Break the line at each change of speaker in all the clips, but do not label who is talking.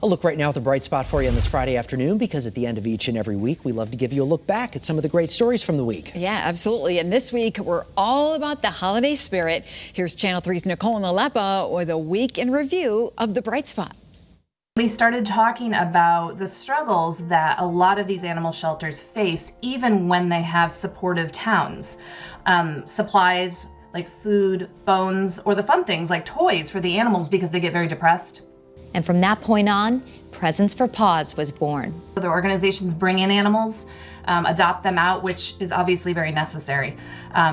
A look right now at the bright spot for you on this Friday afternoon, because at the end of each and every week, we love to give you a look back at some of the great stories from the week.
Yeah, absolutely. And this week, we're all about the holiday spirit. Here's Channel 3's Nicole Nalepa with a week in review of the bright spot.
We started talking about the struggles that a lot of these animal shelters face, even when they have supportive towns. Supplies like food, bones, or the fun things like toys for the animals because they get very depressed.
And from that point on, Presents for Paws was born.
The organizations bring in animals, adopt them out, which is obviously very necessary.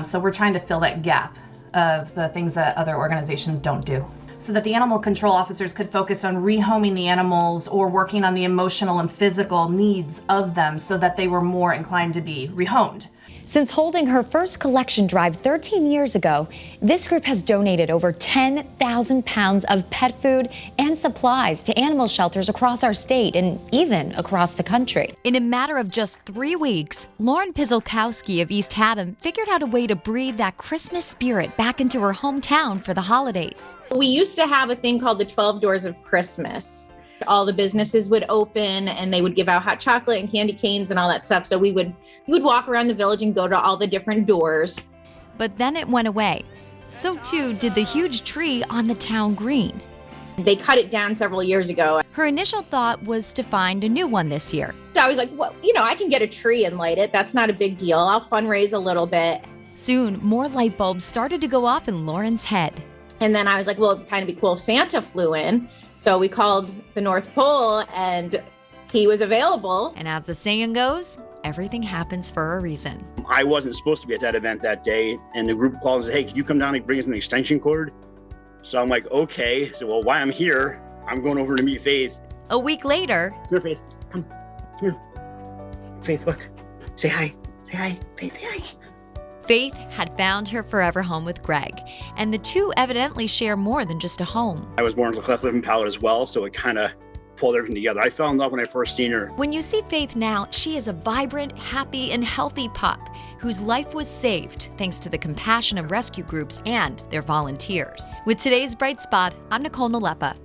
So we're trying to fill that gap of the things that other organizations don't do, so that the animal control officers could focus on rehoming the animals or working on the emotional and physical needs of them so that they were more inclined to be rehomed.
Since holding her first collection drive 13 years ago, this group has donated over 10,000 pounds of pet food and supplies to animal shelters across our state and even across the country.
In a matter of just 3 weeks, Lauren Pizolkowski of East Haddam figured out a way to breathe that Christmas spirit back into her hometown for the holidays.
We used to have a thing called the 12 Doors of Christmas. All the businesses would open and they would give out hot chocolate and candy canes and all that stuff. So we would walk around the village and go to all the different doors.
But then it went away. So too did the huge tree on the town green.
They cut it down several years ago.
Her initial thought was to find a new one this year.
So I was like, well, I can get a tree and light it. That's not a big deal. I'll fundraise a little bit.
Soon, more light bulbs started to go off in Lauren's head.
And then I was like, well, it'd kind of be cool if Santa flew in. So we called the North Pole and he was available.
And as the saying goes, everything happens for a reason.
I wasn't supposed to be at that event that day. And the group called and said, hey, can you come down and bring us an extension cord? So I'm like, okay. So, well, while I'm here, I'm going over to meet Faith.
A week later.
Come here, Faith. Come here. Faith, look. Say hi. Say hi. Faith, say hi.
Faith had found her forever home with Greg, and the two evidently share more than just a home.
I was born with a cleft lip and palate as well, so it kind of pulled everything together. I fell in love when I first seen her.
When you see Faith now, she is a vibrant, happy, and healthy pup whose life was saved thanks to the compassion of rescue groups and their volunteers. With today's Bright Spot, I'm Nicole Nalepa.